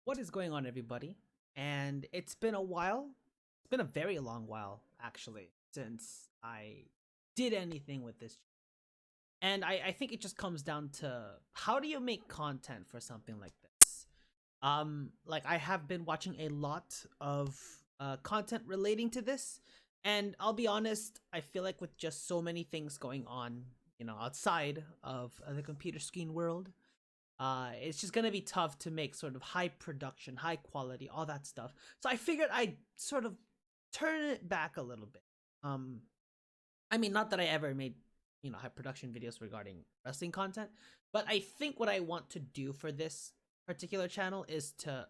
What is going on, everybody? And it's been a while. It's been a very long while, actually, since I did anything with this. And I think it just comes down to how do you make content for something like this? Like I have been watching a lot of content relating to this, and I'll be honest, I feel like with just so many things going on, outside of the computer screen world, it's just gonna be tough to make sort of high production, high quality, all that stuff. So I figured I'd sort of turn it back a little bit. Um, I mean, not that I ever made high production videos regarding wrestling content, but I think what I want to do for this particular channel is to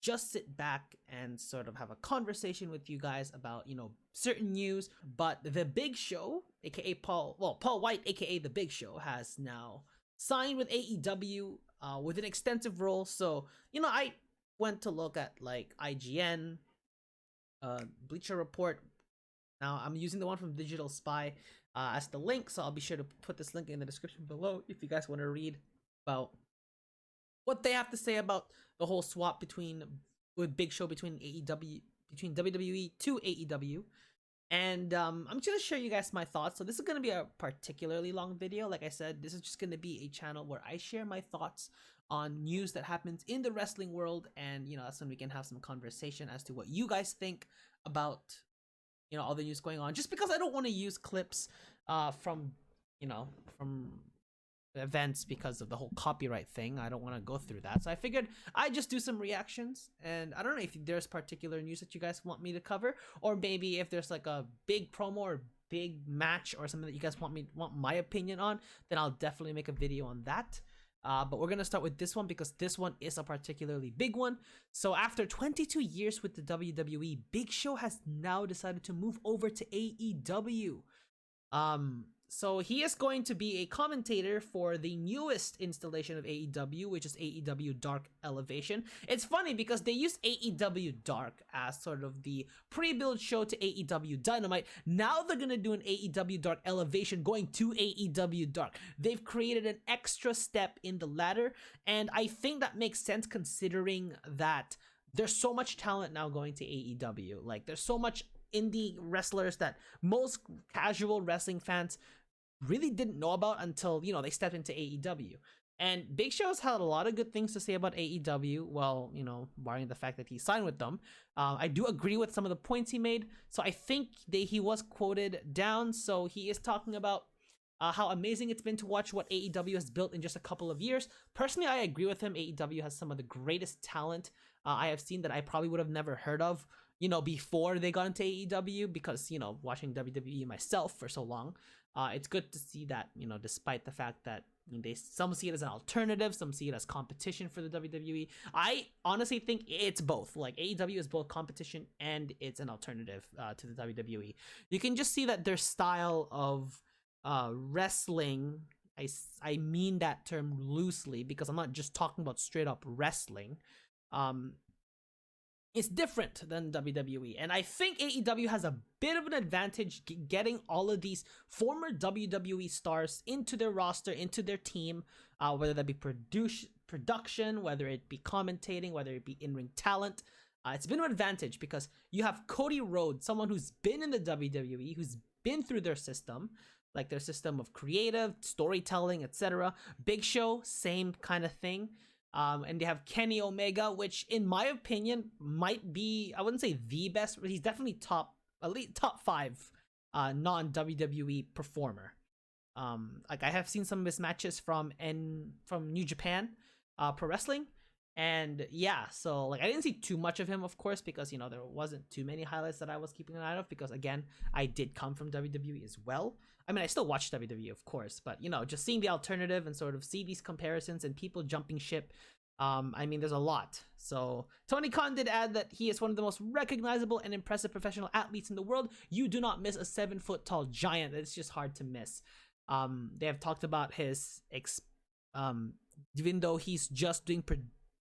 just sit back and sort of have a conversation with you guys about certain news. But the Big Show, aka Paul White, aka the Big Show, has now signed with AEW with an extensive role. So I went to look at like IGN, Bleacher Report. Now I'm using the one from Digital Spy as the link, so I'll be sure to put this link in the description below if you guys want to read about what they have to say about the whole swap with Big Show between WWE to AEW. And I'm just gonna share you guys my thoughts. So this is gonna be a particularly long video. Like I said, this is just gonna be a channel where I share my thoughts on news that happens in the wrestling world, and that's when we can have some conversation as to what you guys think about all the news going on. Just because I don't want to use clips from from events because of the whole copyright thing. I don't want to go through that. So I figured I'd just do some reactions. And I don't know if there's particular news that you guys want me to cover, or maybe if there's like a big promo or big match or something that you guys want my opinion on, then I'll definitely make a video on that. But we're gonna start with this one because this one is a particularly big one. So after 22 years with the WWE, Big Show has now decided to move over to AEW. So he is going to be a commentator for the newest installation of AEW, which is AEW Dark Elevation. It's funny because they used AEW Dark as sort of the pre-build show to AEW Dynamite. Now they're gonna do an AEW Dark Elevation going to AEW Dark. They've created an extra step in the ladder, and I think that makes sense considering that there's so much talent now going to AEW. Like, there's so much indie wrestlers that most casual wrestling fans really didn't know about until they stepped into AEW. And Big Show's had a lot of good things to say about AEW. Well, barring the fact that he signed with them, I do agree with some of the points he made. So I think he was quoted down. So he is talking about how amazing it's been to watch what AEW has built in just a couple of years. Personally, I agree with him. AEW has some of the greatest talent I have seen that I probably would have never heard of before they got into AEW, because watching WWE myself for so long, it's good to see that despite the fact that some see it as an alternative, some see it as competition for the WWE. I honestly think it's both. Like, AEW is both competition and it's an alternative to the WWE. You can just see that their style of wrestling, I mean that term loosely because I'm not just talking about straight up wrestling, it's different than WWE. And I think AEW has a bit of an advantage getting all of these former WWE stars into their roster, into their team, whether that be production, whether it be commentating, whether it be in-ring talent. It's been an advantage because you have Cody Rhodes, someone who's been in the WWE, who's been through their system, like their system of creative, storytelling, etc. Big Show, same kind of thing. And they have Kenny Omega, which in my opinion might be, I wouldn't say the best, but he's definitely elite top 5 non WWE performer. Like, I have seen some of his matches from New Japan Pro Wrestling, and yeah, so like I didn't see too much of him, of course, because there wasn't too many highlights that I was keeping an eye of, because again, I did come from WWE as well. I mean, I still watch WWE, of course, but just seeing the alternative and sort of see these comparisons and people jumping ship, I mean, there's a lot. So Tony Khan did add that he is one of the most recognizable and impressive professional athletes in the world. You do not miss a 7-foot tall giant. It's just hard to miss. They have talked about his even though he's just doing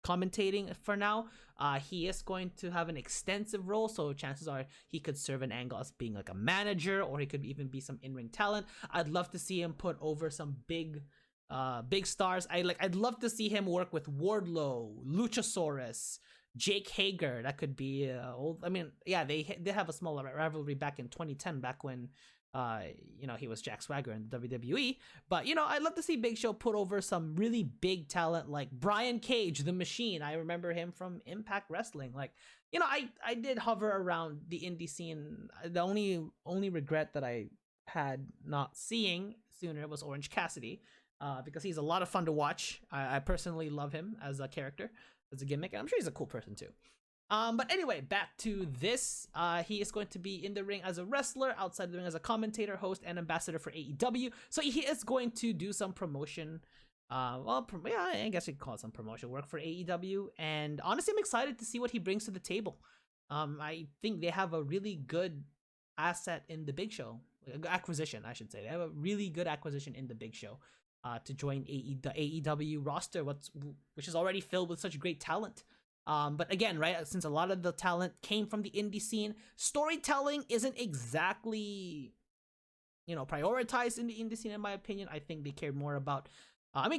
commentating for now, he is going to have an extensive role, so chances are he could serve an angle as being like a manager, or he could even be some in-ring talent. I'd love to see him put over some big big stars. I'd love to see him work with Wardlow, Luchasaurus, Jake Hager. That could be old. I mean, yeah, they have a small rivalry back in 2010, back when he was Jack Swagger in the WWE. But I'd love to see Big Show put over some really big talent like Brian Cage, the Machine. I remember him from Impact Wrestling. Like, I did hover around the indie scene. The only regret that I had not seeing sooner was Orange Cassidy, because he's a lot of fun to watch. I personally love him as a character, as a gimmick, and I'm sure he's a cool person too. But anyway, back to this. He is going to be in the ring as a wrestler, outside the ring as a commentator, host, and ambassador for AEW. So he is going to do some promotion. I guess you could call it some promotion work for AEW. And honestly, I'm excited to see what he brings to the table. I think they have a really good asset in the Big Show. Acquisition, I should say. They have a really good acquisition in the Big Show to join the AEW roster, which is already filled with such great talent. But again, right, since a lot of the talent came from the indie scene, storytelling isn't exactly, prioritized in the indie scene, in my opinion. I think they care more about,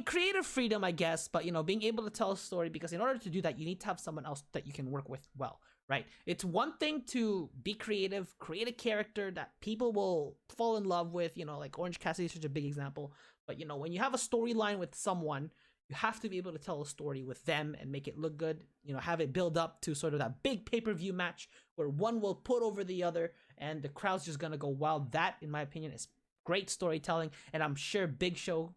creative freedom, I guess, but, being able to tell a story, because in order to do that, you need to have someone else that you can work with well, right? It's one thing to be creative, create a character that people will fall in love with, like Orange Cassidy is such a big example. But, when you have a storyline with someone, you have to be able to tell a story with them and make it look good, have it build up to sort of that big pay-per-view match where one will put over the other and the crowd's just going to go wild. That, in my opinion, is great storytelling. And I'm sure Big Show,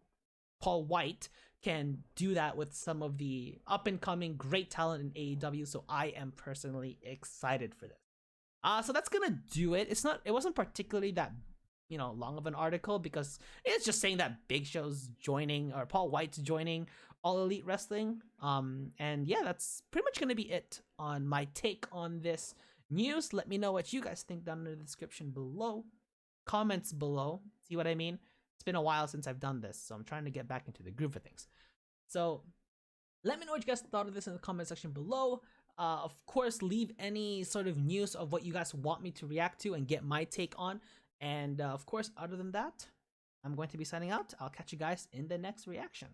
Paul White, can do that with some of the up-and-coming great talent in AEW. So I am personally excited for this. So that's going to do it. It wasn't particularly that long of an article, because it's just saying that Big Show's joining, or Paul White's joining All Elite Wrestling. And yeah, that's pretty much gonna be it on my take on this news. Let me know what you guys think down in the description below, comments below. See what I mean? It's been a while since I've done this, so I'm trying to get back into the groove of things. So let me know what you guys thought of this in the comment section below. Of course, leave any sort of news of what you guys want me to react to and get my take on. And of course, other than that, I'm going to be signing out. I'll catch you guys in the next reaction.